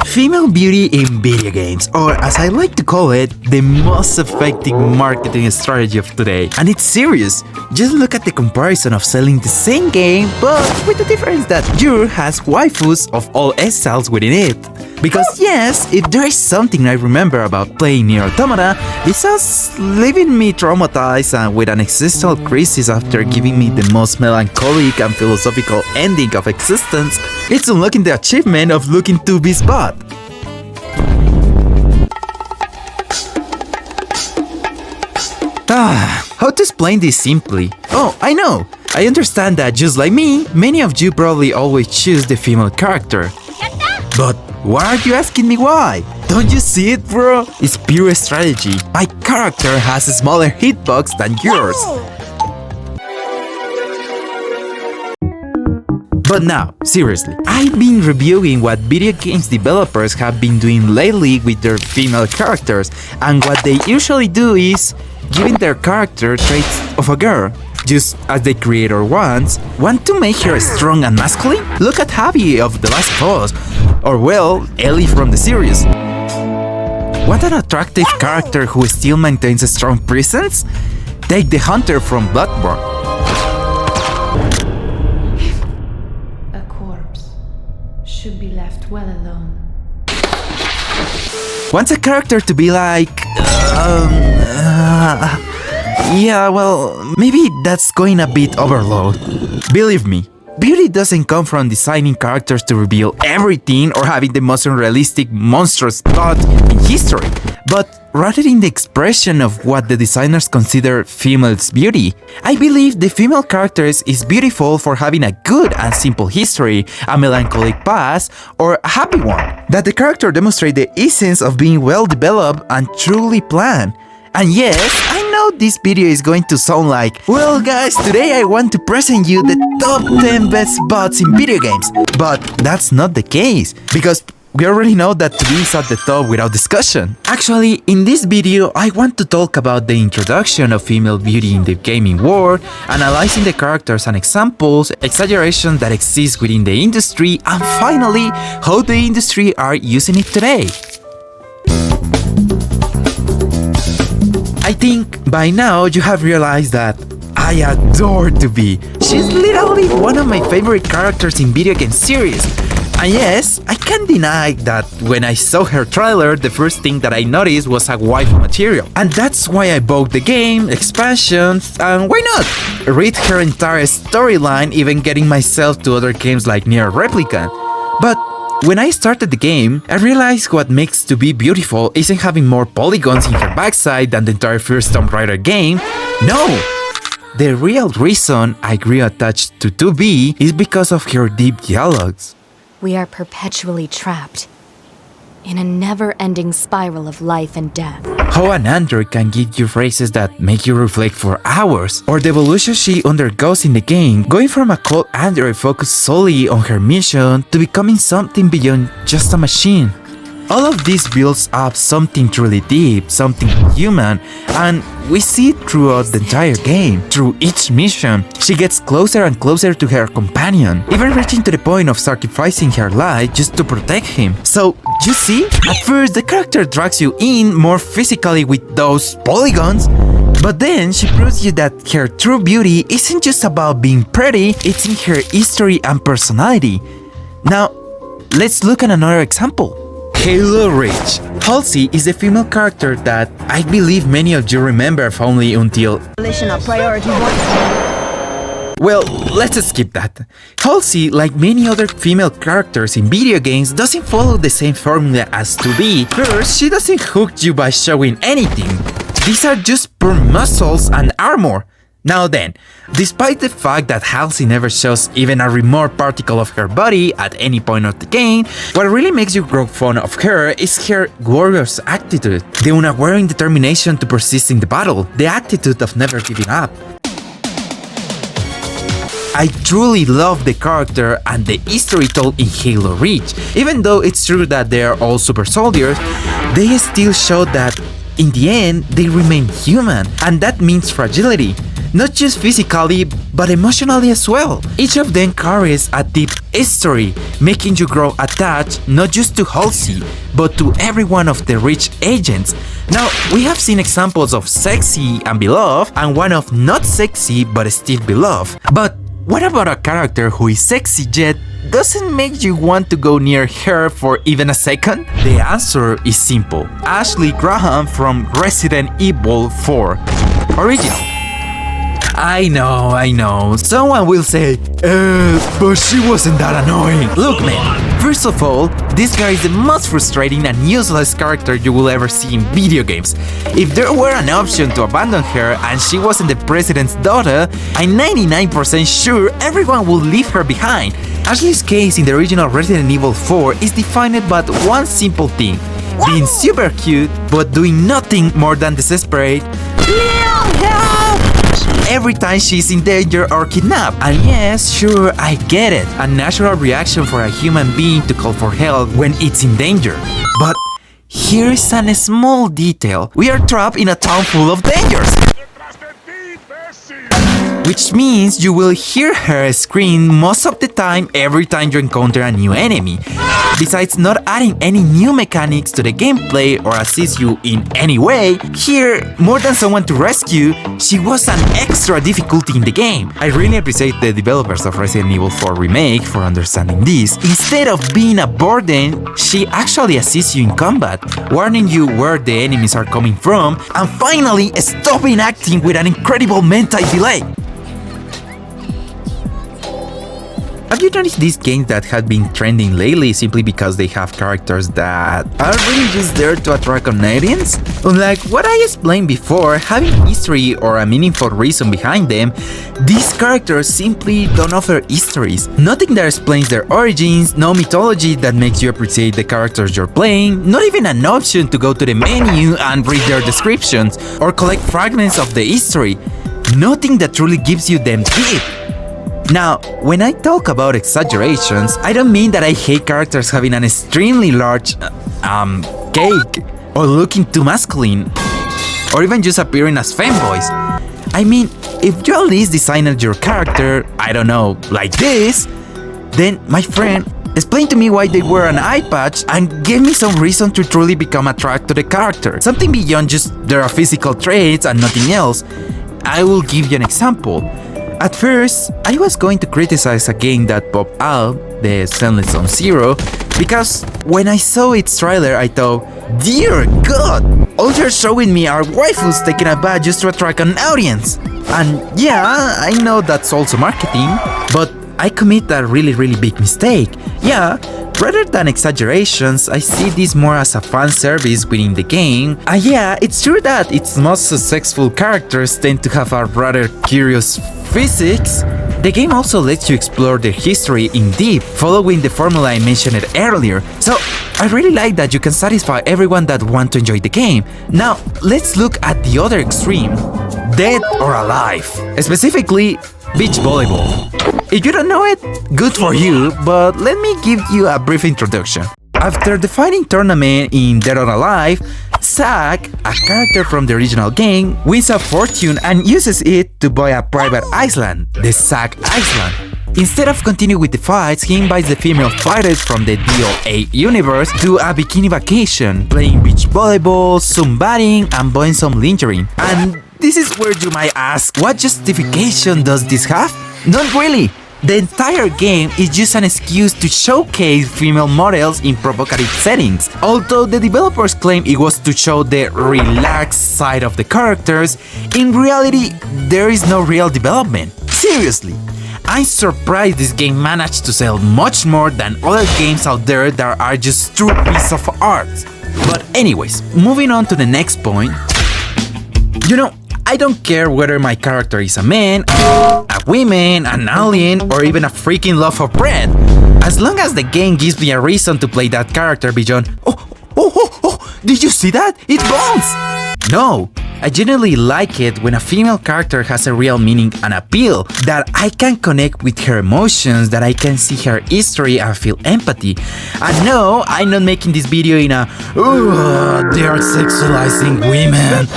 Female beauty in video games, or as I like to call it, the most effective marketing strategy of today. And it's serious. Just look at the comparison of selling the same game, but with the difference that Yur has waifus of all styles within it. Because yes, if there is something I remember about playing Nier Automata, besides leaving me traumatized and with an existential crisis after giving me the most melancholic and philosophical ending of existence, it's unlocking the achievement of looking to be spot. How to explain this simply? Oh, I know! I understand that just like me, many of you probably always choose the female character. But why are you asking me why? Don't you see it, bro? It's pure strategy. My character has a smaller hitbox than yours. But now, seriously, I've been reviewing what video games developers have been doing lately with their female characters, and what they usually do is giving their character traits of a girl. Just as the creator wants. Want to make her strong and masculine? Look at Abby of The Last of Us, or well, Ellie from the series. Want an attractive character who still maintains a strong presence? Take the Hunter from Bloodborne. A corpse should be left well alone. Want a character to be like... yeah, well, maybe that's going a bit overload. Believe me, beauty doesn't come from designing characters to reveal everything or having the most unrealistic, monstrous thought in history, but rather in the expression of what the designers consider female's beauty. I believe the female character is beautiful for having a good and simple history, a melancholic past, or a happy one. That the character demonstrates the essence of being well developed and truly planned. And yes, I know this video is going to sound like, well guys, today I want to present you the top 10 best bots in video games. But that's not the case, because we already know that to be is at the top without discussion. Actually, in this video, I want to talk about the introduction of female beauty in the gaming world, analyzing the characters and examples, exaggeration that exists within the industry, and finally, how the industry are using it today. I think by now you have realized that I adore Tubi. She's literally one of my favorite characters in video game series. And yes, I can't deny that when I saw her trailer, the first thing that I noticed was a waifu material. And that's why I bought the game, expansions, and why not? Read her entire storyline, even getting myself to other games like Nier Replicant. But when I started the game, I realized what makes To Be beautiful isn't having more polygons in her backside than the entire first Tomb Raider game. No! The real reason I grew attached to To Be is because of her deep dialogues. We are perpetually trapped in a never-ending spiral of life and death. How an android can give you phrases that make you reflect for hours, or the evolution she undergoes in the game, going from a cold android focused solely on her mission to becoming something beyond just a machine. All of this builds up something truly deep, something human, and we see it throughout the entire game. Through each mission, she gets closer and closer to her companion, even reaching to the point of sacrificing her life just to protect him. So, you see, at first the character drags you in more physically with those polygons, but then she proves you that her true beauty isn't just about being pretty, it's in her history and personality. Now, let's look at another example. Halo Reach. Halsey is a female character that I believe many of you remember fondly until... Well, let's skip that. Halsey, like many other female characters in video games, doesn't follow the same formula as To Be. First, she doesn't hook you by showing anything. These are just pure muscles and armor. Now then, despite the fact that Halsey never shows even a remote particle of her body at any point of the game, what really makes you grow fond of her is her warrior's attitude, the unwavering determination to persist in the battle, the attitude of never giving up. I truly love the character and the history told in Halo Reach. Even though it's true that they are all super soldiers, they still show that in the end they remain human, and that means fragility. not just physically, but emotionally as well. Each of them carries a deep history, making you grow attached not just to Halsey, but to every one of the rich agents. Now, we have seen examples of sexy and beloved, and one of not sexy but still beloved. But what about a character who is sexy yet doesn't make you want to go near her for even a second? The answer is simple. Ashley Graham from Resident Evil 4 Original. I know, someone will say, but she wasn't that annoying. Look man, first of all, this guy is the most frustrating and useless character you will ever see in video games. If there were an option to abandon her and she wasn't the president's daughter, I'm 99% sure everyone would leave her behind. Ashley's case in the original Resident Evil 4 is defined by one simple thing: being super cute, but doing nothing more than desperate every time she's in danger or kidnapped. And yes, sure, I get it. A natural reaction for a human being to call for help when it's in danger. But here's a small detail. We are trapped in a town full of dangers. Which means you will hear her scream most of the time every time you encounter a new enemy. Besides not adding any new mechanics to the gameplay or assist you in any way, here, more than someone to rescue, she was an extra difficulty in the game. I really appreciate the developers of Resident Evil 4 Remake for understanding this. Instead of being a burden, she actually assists you in combat, warning you where the enemies are coming from, and finally stopping acting with an incredible mental delay. Have you noticed these games that have been trending lately simply because they have characters that are really just there to attract an audience? Unlike what I explained before, having history or a meaningful reason behind them, these characters simply don't offer histories. Nothing that explains their origins, no mythology that makes you appreciate the characters you're playing, not even an option to go to the menu and read their descriptions or collect fragments of the history. Nothing that truly gives you them deep. Now, when I talk about exaggerations, I don't mean that I hate characters having an extremely large cake, or looking too masculine, or even just appearing as femboys. I mean, if you at least designed your character, I don't know, like this, then my friend, explain to me why they wear an eye patch and give me some reason to truly become attracted to the character. Something beyond just their physical traits and nothing else. I will give you an example. At first, I was going to criticize a game that popped out, the Zenless Zone Zero, because when I saw its trailer I thought, dear god, all you're showing me are waifus taking a bath just to attract an audience. And yeah, I know that's also marketing, but I commit a really big mistake. Yeah, rather than exaggerations, I see this more as a fan service within the game. And yeah, it's true that its most successful characters tend to have a rather curious physics. The game also lets you explore their history in deep, following the formula I mentioned earlier. So I really like that you can satisfy everyone that wants to enjoy the game. Now, let's look at the other extreme. Dead or alive. Specifically, beach volleyball. If you don't know it, good for you, but let me give you a brief introduction. After the fighting tournament in Dead or Alive, Zack, a character from the original game, wins a fortune and uses it to buy a private island, the Zack Island. Instead of continuing with the fights, he invites the female fighters from the DOA universe to a bikini vacation, playing beach volleyball, sunbathing, and buying some lingerie. And this is where you might ask, what justification does this have? Not really. The entire game is just an excuse to showcase female models in provocative settings. Although the developers claim it was to show the relaxed side of the characters, in reality, there is no real development. Seriously, I'm surprised this game managed to sell much more than other games out there that are just true pieces of art. But anyways, moving on to the next point. You know, I don't care whether my character is a man, a woman, an alien, or even a freaking loaf of bread. As long as the game gives me a reason to play that character beyond, did you see that? It bounces! No, I genuinely like it when a female character has a real meaning and appeal, that I can connect with her emotions, that I can see her history and feel empathy. And no, I'm not making this video in a, they are sexualizing women.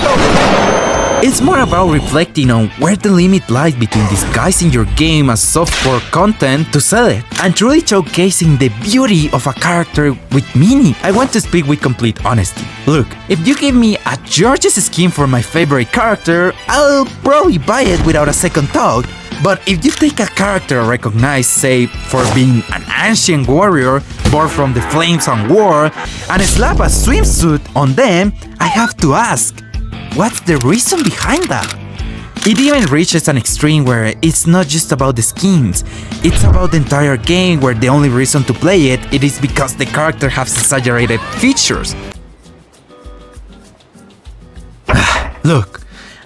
It's more about reflecting on where the limit lies between disguising your game as softcore content to sell it, and truly showcasing the beauty of a character with meaning. I want to speak with complete honesty. Look, if you give me a George's skin for my favorite character, I'll probably buy it without a second thought. But if you take a character recognized, say, for being an ancient warrior born from the flames and war, and slap a swimsuit on them, I have to ask, what's the reason behind that? It even reaches an extreme where it's not just about the skins, it's about the entire game where the only reason to play it is because the character has exaggerated features. Look,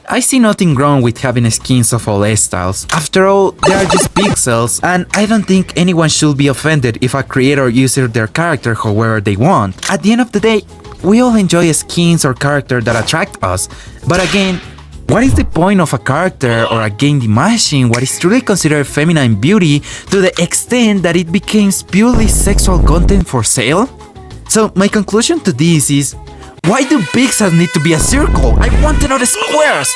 I see nothing wrong with having skins of all styles. After all, they are just pixels, and I don't think anyone should be offended if a creator uses their character however they want. At the end of the day, we all enjoy skins or characters that attract us, but again, what is the point of a character or a game diminishing what is truly considered feminine beauty to the extent that it becomes purely sexual content for sale? So my conclusion to this is, why do pixels need to be a circle? I want to know the squares!